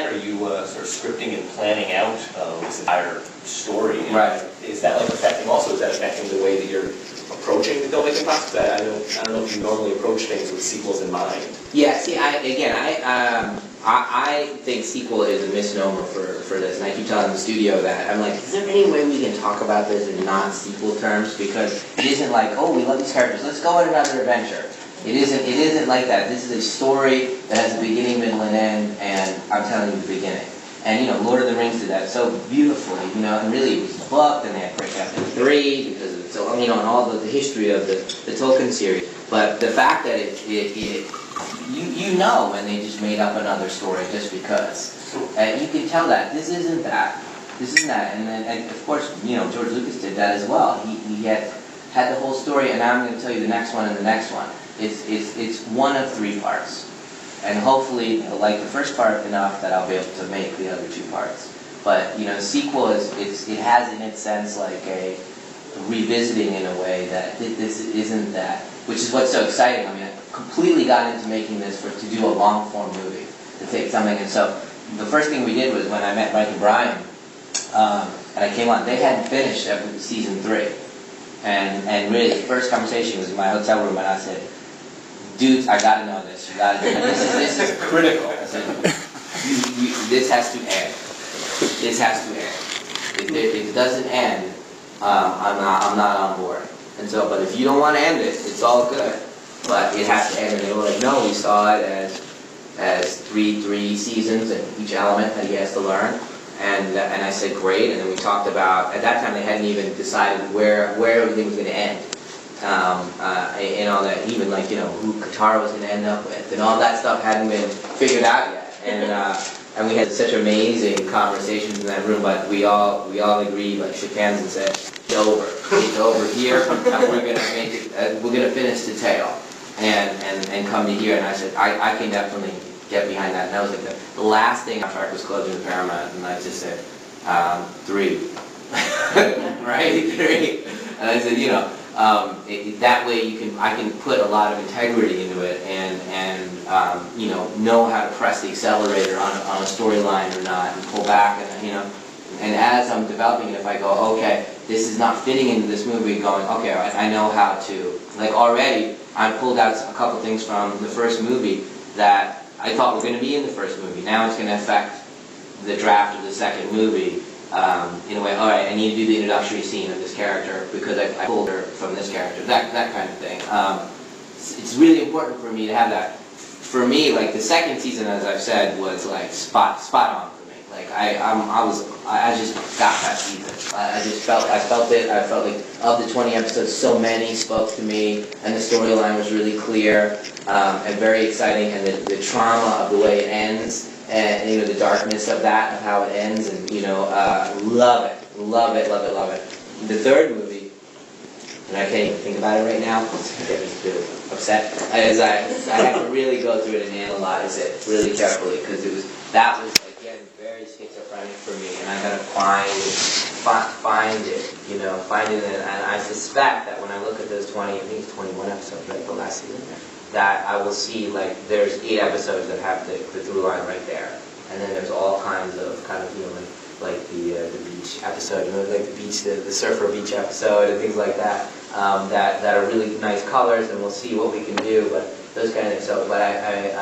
Ken, are you sort of scripting and planning out this entire story? Right. Is that like affecting also? Is that affecting the way that you're approaching the filmmaking process? I don't know if you normally approach things with sequels in mind. Yeah. See, I think sequel is a misnomer for this, and I keep telling the studio that. I'm like, is there any way we can talk about this in non-sequel terms? Because it isn't like, oh, we love these characters, let's go on another adventure. It isn't like that. This is a story that has a beginning, middle, and end, and I'm telling you the beginning. And, you know, Lord of the Rings did that so beautifully, you know, and really it was the book, and they had to break up in 3, because of, so, you know, and all the history of the Tolkien series. But the fact that you know when they just made up another story just because. And you can tell that. This isn't that. This isn't that. And of course, you know, George Lucas did that as well. He had the whole story, and now I'm going to tell you the next one and the next one. It's one of 3 parts. And hopefully you'll like the first part enough that I'll be able to make the other 2 parts. But, you know, sequel it has in its sense like a revisiting in a way that this isn't that, which is what's so exciting. I mean, I completely got into making this to do a long-form movie, to take something. And so the first thing we did was when I met Mike and Brian, and I came on, they hadn't finished season 3. And really, the first conversation was in my hotel room, and I said, dudes, I gotta know this. You gotta do this. This is critical. I said, this has to end. This has to end. If it doesn't end, I'm not on board. And so, but if you don't want to end it, it's all good. But it has to end. And they were like, no, we saw it as three seasons and each element that he has to learn. And I said, great. And then we talked about, at that time they hadn't even decided where everything was going to end. And all that, even like, you know, who Katara was going to end up with, and all that stuff hadn't been figured out yet. And we had such amazing conversations in that room, but we all agreed, like shook hands and said, it's over. It's over here, and we're going to make it. We're going to finish the tale, and come to here. And I said, I can definitely get behind that. And that was like the last thing after I was closing the Paramount, and I just said, 3, right, 3. And I said, you know. That way I can put a lot of integrity into it and you know how to press the accelerator on a storyline or not, and pull back, and you know, and as I'm developing it, if I go, okay, this is not fitting into this movie, going, okay, I know how to, like already I pulled out a couple things from the first movie that I thought were going to be in the first movie. Now it's going to affect the draft of the second movie. In a way, all right, I need to do the introductory scene of this character because I pulled her from this character, that kind of thing. It's really important for me to have that. For me, like the second season, as I've said, was like spot on for me. Like I just got that season. I felt it. I felt like of the 20 episodes, so many spoke to me, and the storyline was really clear and very exciting, and the trauma of the way it ends. And you know the darkness of that, of how it ends, and you know, love it. The third movie, and I can't even think about it right now. It's getting me really upset. As I have to really go through it and analyze it really carefully because that was again very schizophrenic for me, and I gotta find it, you know, and I suspect that when I look at those 20, I think it's 21 episodes, right, the last season. That I will see, like, there's 8 episodes that have the through line right there. And then there's all kinds of, kind of, you know, like the beach episode, you know, like the surfer beach episode and things like that, that are really nice colors, and we'll see what we can do, but those kind of, so, but I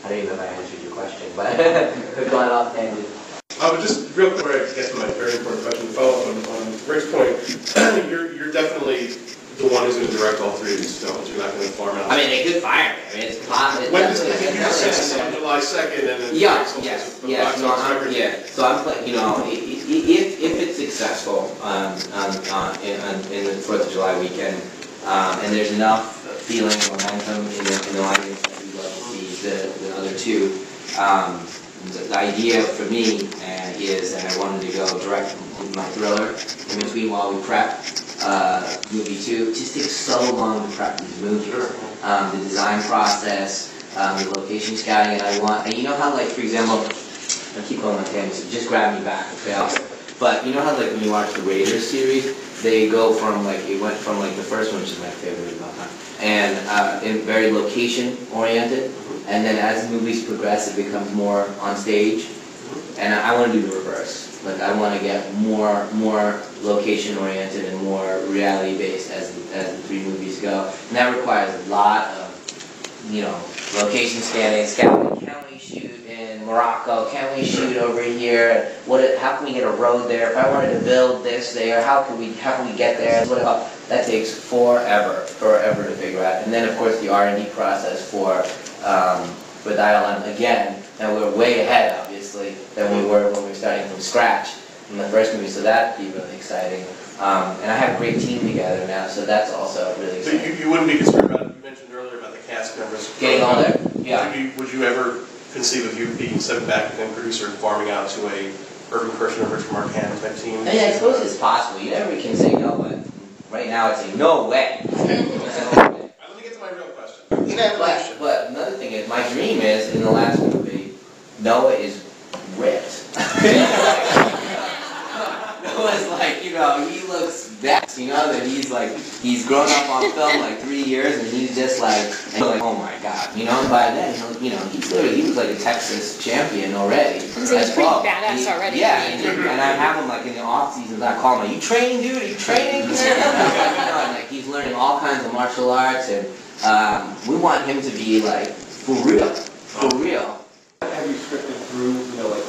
don't even know if I answered your question, but I've gone off tangent. But just real quick, I guess my very important question to follow up on Rick's point, you're definitely the one who's going to direct all 3 of these films. You're not going to farm out. I mean, they could fire me. I mean, it's possible. When does it on July 2nd, and then So I'm playing. You know, if it's successful in the 4th of July weekend, and there's enough feeling and momentum in the audience that we'd love to see the other 2. The idea for me is that I wanted to go direct my thriller in between while we prep. Movie 2, it just takes so long to prep these movies. The design process, the location scouting, and you know how, like, for example, I keep going on tangents, so just grab me back, okay? But you know how like when you watch the Raiders series, they go from like, it went from like the first one, which is my favorite of all time, and in very location oriented, and then as the movies progress, it becomes more on stage, and I want to do the reverse. Like I want to get more location oriented and more reality based as the 3 movies go, and that requires a lot of, you know, location scouting. Can we shoot in Morocco? Can we shoot over here? How can we get a road there? If I wanted to build this there, how can we get there? That takes forever to figure out. And then of course the R&D process for the ILM again. And we're way ahead, obviously, than we were when we were starting from scratch in the first movie. So that'd be really exciting. And I have a great team together now, so that's also really exciting. So you wouldn't be concerned about, you mentioned earlier about the cast members. Getting older? Yeah. Would you ever conceive of you being sent back and producer and farming out to a Irving Kirshner, Richard Marquand type team? I suppose it's possible. You never can say no, but right now it's a no way. Let me get to my real question. But another thing is, my dream is, in the last movie, Noah is ripped. Noah's like, you know, he looks best, you know, that he's grown up on film like 3 years, and he's just like, oh my God, you know, and by then, you know, he was like a Texas champion already. So he's pretty badass already. Yeah, and I have him like in the off seasons, I call him, are you training, dude? Are you training? You know, and like he's learning all kinds of martial arts, and we want him to be like, for real. Have you scripted through, you know, like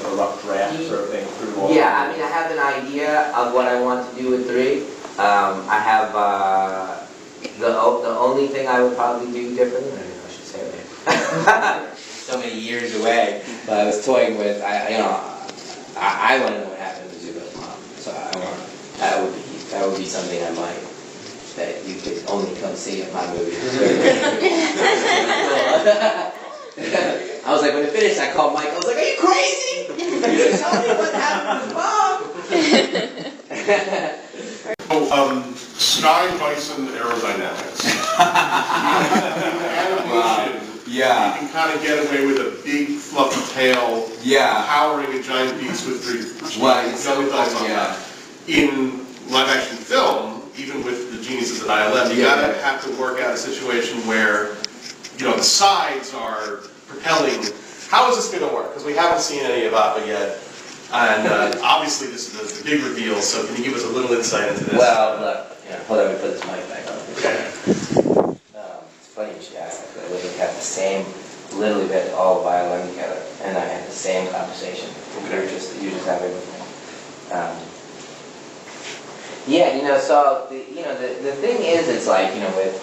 a rough draft sort of thing through all? Yeah, I mean, I have an idea of what I want to do with 3. I have the only thing I would probably do differently. I should say it. So many years away, but I was toying with. I want to know what happened to Zuko's mom. So that would be something I might. That you could only come see in my movie. I was like, when it finished, I called Mike. I was like, are you crazy? You tell me what happened to his mom. Sky Bison Aerodynamics. Animation. Yeah. You can kind of get away with a big fluffy tail. Yeah. Powering a giant beast with 3. Well, it's so thoughts on yeah. that. In live action film, even with the geniuses at ILM, you gotta have to work out a situation where, you know, the sides are propelling. How is this going to work? Because we haven't seen any of Appa yet, and obviously this is the big reveal. So can you give us a little insight into this? Well, look, hold on, let me put this mic back on. Okay. It's funny you should ask that. We had the same, literally we had all of ILM together, and I had the same conversation. Okay. You just having with me. Yeah, you know, so the thing is, it's like, you know, with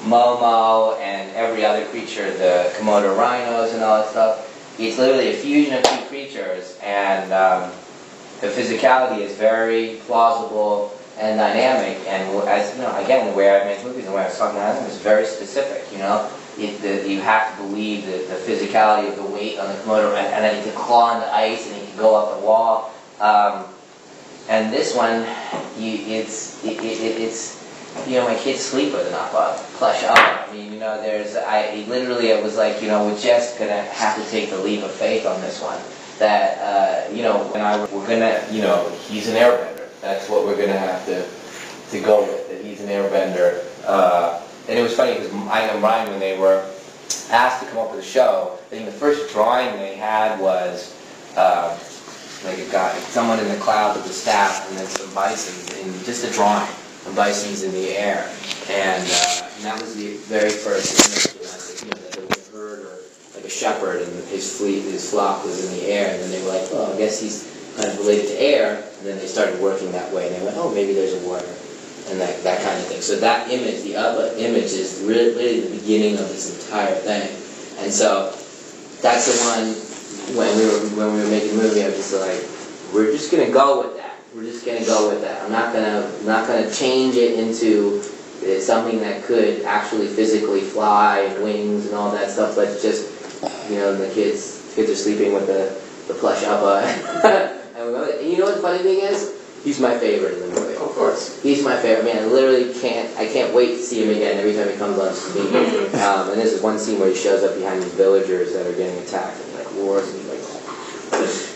Momo and every other creature, the Komodo rhinos and all that stuff, it's literally a fusion of 2 creatures, and the physicality is very plausible and dynamic, and as you know, again, the way I make movies and the way I was talking about them is very specific, you know. You have to believe the physicality of the weight on the Komodo, and then he can claw on the ice and he can go up the wall. And this one, it's you know, my kids sleep with an Appa, plush Appa. I mean, you know, it was like, you know, we're just gonna have to take the leap of faith on this one. That, you know, we're gonna, you know, he's an airbender. That's what we're gonna have to go with, that he's an airbender. And it was funny, because I know Ryan, when they were asked to come up with a show, I think the first drawing they had was, like a guy, someone in the cloud with the staff, and then some bisons, and just a drawing. And bisons in the air, and that was the very first image. You know, that there was a herd or like a shepherd, and his flock was in the air. And then they were like, "Oh, I guess he's kind of related to air." And then they started working that way, and they went, "Oh, maybe there's a water," and that kind of thing. So that image, the Appa image, is really the beginning of this entire thing. And so that's the one when we were making the movie. I was just like, we're just gonna go with that. We're just gonna go with that. I'm not gonna change it into something that could actually physically fly and wings and all that stuff. But just, you know, the kids are sleeping with the plush Appa. And you know what the funny thing is? He's my favorite in the movie. Of course. He's my favorite. Man, I literally can't wait to see him again every time he comes on screen. And there's one scene where he shows up behind these villagers that are getting attacked, and he like roars, and he's like,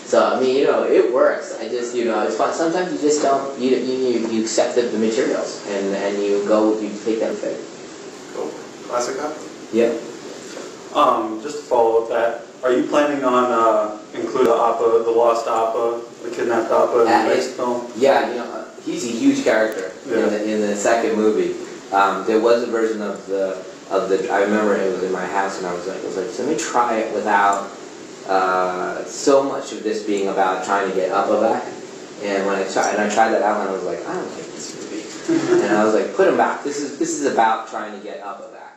So I mean, it works. I just, it's fun. Sometimes you just don't, you accept the materials and you take that thing. Cool. Classic Up? Yep. Just to follow up that, are you planning on including Appa, the lost Appa, the kidnapped Appa in the next film? Yeah, he's a huge character in the second movie. There was a version of the. I remember it was in my house, and I was like, so let me try it without so much of this being about trying to get Appa back. And when I tried that out, and I was like, I don't like this movie. And I was like, put him back. This is about trying to get Appa back.